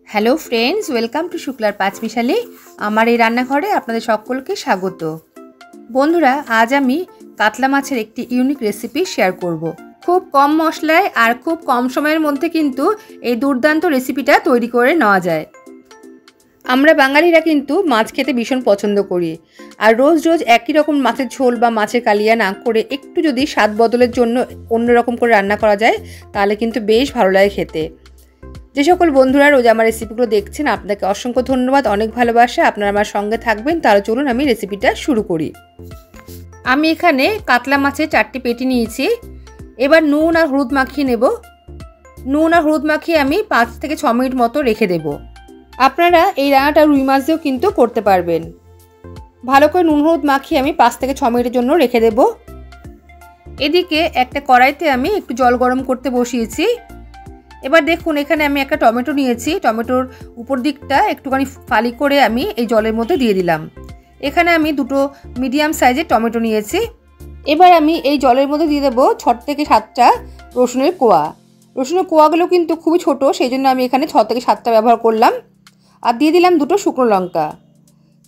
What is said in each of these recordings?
Hello friends, welcome to শুক্লার পাঁচমিশালি। আমার এই রান্নাঘরে আপনাদের সকলকে স্বাগত। বন্ধুরা, আজ আমি কাতলা মাছের একটি ইউনিক রেসিপি শেয়ার করব। খুব কম মশলায় আর খুব কম সময়ের মধ্যে কিন্তু এই দুর্দান্ত রেসিপিটা তৈরি করে নেওয়া যায়। আমরা বাঙালিরা কিন্তু মাছ খেতে ভীষণ পছন্দ করি, আর রোজ রোজ একই রকম মাছের ঝোল বা মাছের কালিয়া না করে একটু যদি স্বাদ বদলের জন্য অন্যরকম করে রান্না করা যায় তাহলে কিন্তু বেশ ভালো লাগে খেতে। যে সকল বন্ধুরা রোজ আমার রেসিপিগুলো দেখছেন, আপনাকে অসংখ্য ধন্যবাদ, অনেক ভালোবাসা। আপনারা আমার সঙ্গে থাকবেন, তাহলে চলুন আমি রেসিপিটা শুরু করি। আমি এখানে কাতলা মাছের 4টি পেটি নিয়েছি। এবার নুন আর হলুদ মাখিয়ে নেব। নুন আর হলুদ মাখিয়ে আমি 5 থেকে 6 মিনিট মতো রেখে দেব। আপনারা এই রান্নাটা রুই মাছ দিয়েও কিন্তু করতে পারবেন। ভালো করে নুন হলুদ মাখিয়ে আমি 5 থেকে 6 মিনিটের জন্য রেখে দেব। এদিকে একটা কড়াইতে আমি একটু জল গরম করতে বসিয়েছি। এবার দেখুন, এখানে আমি একটা টমেটো নিয়েছি। টমেটোর উপর দিকটা একটুখানি ফালি করে আমি এই জলের মধ্যে দিয়ে দিলাম। এখানে আমি 2টো মিডিয়াম সাইজের টমেটো নিয়েছি। এবার আমি এই জলের মধ্যে দিয়ে দেবো 6 থেকে 7টা রসুনের কোয়া। রসুনের কোয়াগুলো কিন্তু খুবই ছোট, সেই জন্য আমি এখানে 6 থেকে 7টা ব্যবহার করলাম। আর দিয়ে দিলাম 2টো শুকনো লঙ্কা।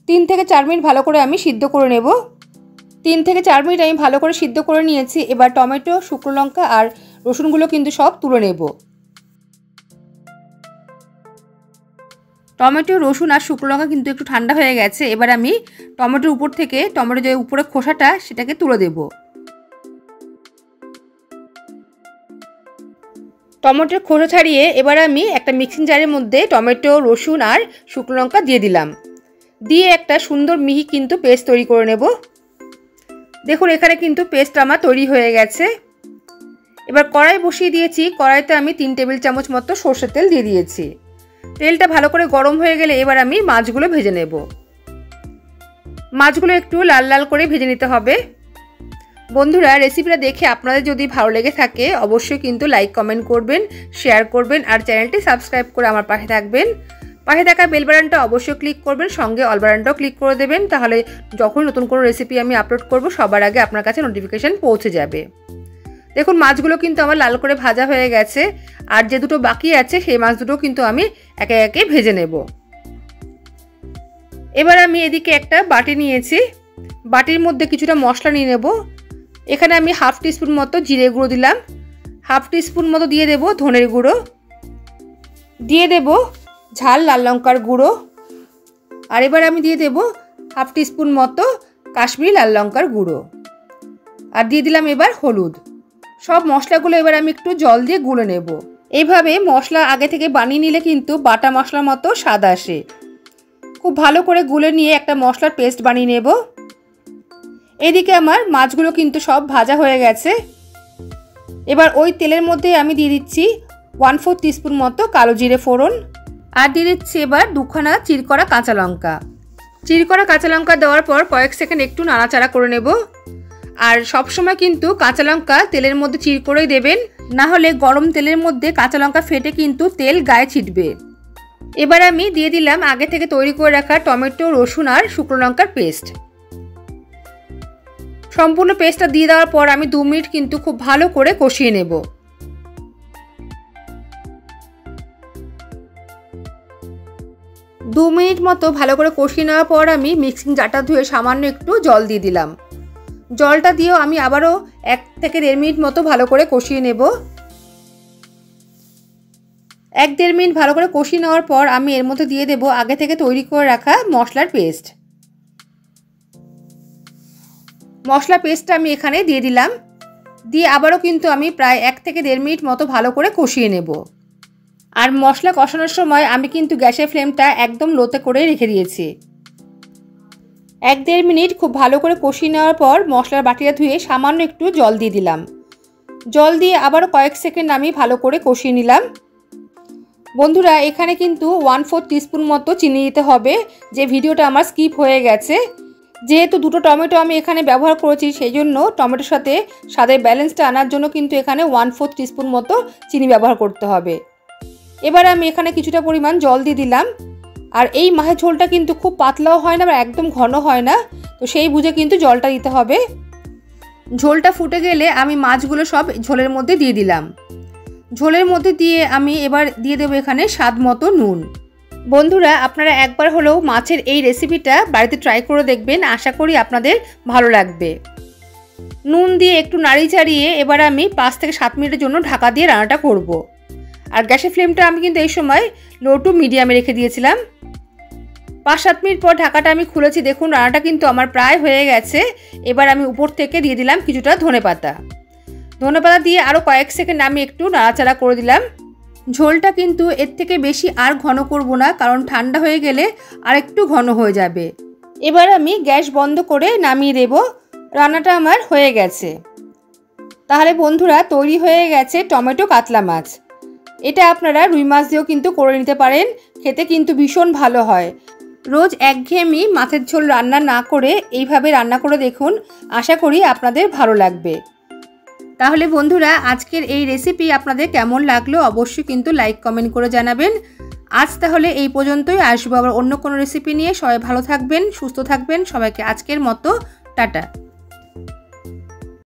3 থেকে 4 মিনিট ভালো করে আমি সিদ্ধ করে নেব। 3 থেকে 4 মিনিট আমি ভালো করে সিদ্ধ করে নিয়েছি। এবার টমেটো, শুকনো লঙ্কা আর রসুনগুলো কিন্তু সব তুলে নেব। টমেটো, রসুন আর শুকনো লঙ্কা কিন্তু একটু ঠান্ডা হয়ে গেছে। এবার আমি টমেটোর উপর থেকে টমেটো যে উপরে খোসাটা সেটাকে তুলে দেব। টমেটোর খোসা ছাড়িয়ে এবার আমি একটা মিক্সিং জারের মধ্যে টমেটো, রসুন আর শুকনো লঙ্কা দিয়ে দিলাম। দিয়ে একটা সুন্দর মিহি কিন্তু পেস্ট তৈরি করে নেব। দেখুন, এখানে কিন্তু পেস্ট আমার তৈরি হয়ে গেছে। এবার কড়াই বসিয়ে দিয়েছি। কড়াইতে আমি 3 টেবিল চামচ মতো সরষের তেল দিয়ে দিয়েছি। তেলটা ভালো করে গরম হয়ে গেলে এবার আমি মাছগুলো ভেজে নেব। মাছগুলো একটু লাল লাল করে ভেজে নিতে হবে। বন্ধুরা, রেসিপিটা দেখে আপনাদের যদি ভালো লেগে থাকে অবশ্যই কিন্তু লাইক, কমেন্ট করবেন, শেয়ার করবেন আর চ্যানেলটি সাবস্ক্রাইব করে আমার পাশে থাকবেন। পাশে থাকা বেল বাটনটা অবশ্যই ক্লিক করবেন, সঙ্গে অল বাটনটাও ক্লিক করে দেবেন। তাহলে যখন নতুন কোনো রেসিপি আমি আপলোড করব সবার আগে আপনার কাছে নোটিফিকেশান পৌঁছে যাবে। দেখুন, মাছগুলো কিন্তু আমার লাল করে ভাজা হয়ে গেছে। আর যে 2টো বাকি আছে সেই মাছ দুটো কিন্তু আমি একে একে ভেজে নেব। এবার আমি এদিকে একটা বাটি নিয়েছি। বাটির মধ্যে কিছুটা মশলা নিয়ে নেব। এখানে আমি 1/2 টিস্পুন মতো জিরে গুঁড়ো দিলাম। 1/2 টিস্পুন মতো দিয়ে দেব ধনের গুঁড়ো। দিয়ে দেব ঝাল লাল লঙ্কার গুঁড়ো। আর এবার আমি দিয়ে দেব 1/2 টিস্পুন মতো কাশ্মীরি লাল লঙ্কার গুঁড়ো। আর দিয়ে দিলাম এবার হলুদ। সব মশলাগুলো এবার আমি একটু জল দিয়ে গুলে নেব। এইভাবে মশলা আগে থেকে বানিয়ে নিলে কিন্তু বাটা মশলার মতো স্বাদ আসে। খুব ভালো করে গুলে নিয়ে একটা মশলার পেস্ট বানিয়ে নেব। এদিকে আমার মাছগুলো কিন্তু সব ভাজা হয়ে গেছে। এবার ওই তেলের মধ্যে আমি দিয়ে দিচ্ছি 1/4 টিস্পুন মতো কালো জিরে ফোড়ন। আর দিয়ে দিচ্ছি এবার 2খানা চিরকরা কাঁচা লঙ্কা। চিরকরা কাঁচা লঙ্কা দেওয়ার পর কয়েক সেকেন্ড একটু নাড়াচাড়া করে নেব। আর সবসময় কিন্তু কাঁচা লঙ্কা তেলের মধ্যে চির করেই দেবেন, না হলে গরম তেলের মধ্যে কাঁচা লঙ্কা ফেটে কিন্তু তেল গায়ে ছিটবে। এবার আমি দিয়ে দিলাম আগে থেকে তৈরি করে রাখা টমেটো, রসুন আর শুকনো লঙ্কার পেস্ট। সম্পূর্ণ পেস্টটা দিয়ে দেওয়ার পর আমি 2 মিনিট কিন্তু খুব ভালো করে কষিয়ে নেব। দু মিনিট মতো ভালো করে কষিয়ে নেওয়ার পর আমি মিক্সিং জারটা ধুয়ে সামান্য একটু জল দিয়ে দিলাম। জলটা দিয়েও আমি আবারও 1 থেকে 1.5 মিনিট মতো ভালো করে কষিয়ে নেব। 1-1.5 মিনিট ভালো করে কষিয়ে নেওয়ার পর আমি এর মধ্যে দিয়ে দেব আগে থেকে তৈরি করে রাখা মশলার পেস্ট। মশলা পেস্টটা আমি এখানে দিয়ে দিলাম। দিয়ে আবারও কিন্তু আমি প্রায় 1 থেকে 1.5 মিনিট মতো ভালো করে কষিয়ে নেব। আর মশলা কষানোর সময় আমি কিন্তু গ্যাসের ফ্লেমটা একদম লোতে করে রেখে দিয়েছি। 1-1.5 মিনিট খুব ভালো করে কষিয়ে নেওয়ার পর মশলার বাটিটা ধুয়ে সামান্য একটু জল দিয়ে দিলাম। জল দিয়ে আবারও কয়েক সেকেন্ড আমি ভালো করে কষিয়ে নিলাম। বন্ধুরা, এখানে কিন্তু 1/4 টিস্পুন মতো চিনি দিতে হবে, যে ভিডিওটা আমার স্কিপ হয়ে গেছে। যেহেতু 2টো টমেটো আমি এখানে ব্যবহার করেছি, সেই জন্য টমেটোর সাথে স্বাদের ব্যালেন্সটা আনার জন্য কিন্তু এখানে 1/4 টিস্পুন মতো চিনি ব্যবহার করতে হবে। এবার আমি এখানে কিছুটা পরিমাণ জল দিয়ে দিলাম। আর এই মাছের ঝোলটা কিন্তু খুব পাতলাও হয় না বা একদম ঘন হয় না, তো সেই বুঝে কিন্তু জলটা দিতে হবে। ঝোলটা ফুটে গেলে আমি মাছগুলো সব ঝোলের মধ্যে দিয়ে দিলাম। ঝোলের মধ্যে দিয়ে আমি এবার দিয়ে দেবো এখানে স্বাদ মতো নুন। বন্ধুরা আপনারা একবার হলেও মাছের এই রেসিপিটা বাড়িতে ট্রাই করে দেখবেন, আশা করি আপনাদের ভালো লাগবে। নুন দিয়ে একটু নাড়ি চাড়িয়ে এবার আমি 5 থেকে 7 মিনিটের জন্য ঢাকা দিয়ে রান্নাটা করব। আর গ্যাসের ফ্লেমটা আমি কিন্তু এই সময় লো টু মিডিয়ামে রেখে দিয়েছিলাম। 5-7 মিনিট পর ঢাকাটা আমি খুলেছি, দেখুন রান্নাটা কিন্তু আমার প্রায় হয়ে গেছে। এবার আমি উপর থেকে দিয়ে দিলাম কিছুটা ধনেপাতা। ধনেপাতা দিয়ে আরও কয়েক সেকেন্ড আমি একটু নাড়াচাড়া করে দিলাম। ঝোলটা কিন্তু এর থেকে বেশি আর ঘন করব না, কারণ ঠান্ডা হয়ে গেলে আর একটু ঘন হয়ে যাবে। এবার আমি গ্যাস বন্ধ করে নামিয়ে দেব। রান্নাটা আমার হয়ে গেছে। তাহলে বন্ধুরা তৈরি হয়ে গেছে টমেটো কাতলা মাছ। এটা আপনারা রুই মাছ দিয়েও কিন্তু করে নিতে পারেন, খেতে কিন্তু ভীষণ ভালো হয়। রোজ একঘেয়েমি মাছের ঝোল রান্না না করে এইভাবে রান্না করে দেখুন, আশা করি আপনাদের ভালো লাগবে। তাহলে বন্ধুরা আজকের এই রেসিপি আপনাদের কেমন লাগলো অবশ্যই কিন্তু লাইক কমেন্ট করে জানাবেন। আজ তাহলে এই পর্যন্তই, আসবো আবার অন্য কোনো রেসিপি নিয়ে। সবাই ভালো থাকবেন, সুস্থ থাকবেন। সবাইকে আজকের মতো টাটা।